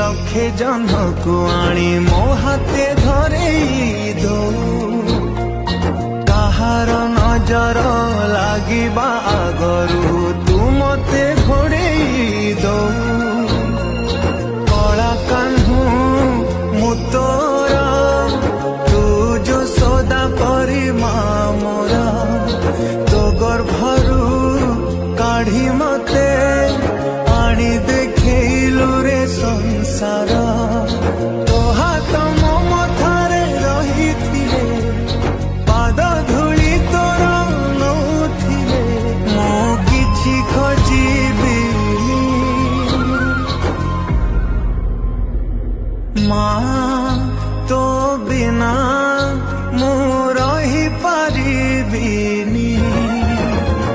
लक्षे जन को आनी मो हाथे धरे दऊ कहार नजर लागिबा आगरू तू मते घोड़े दऊ कला कान्हू मु तोरा तू जो सौदा करी मा मोरा तो गर्भरू काढ़ी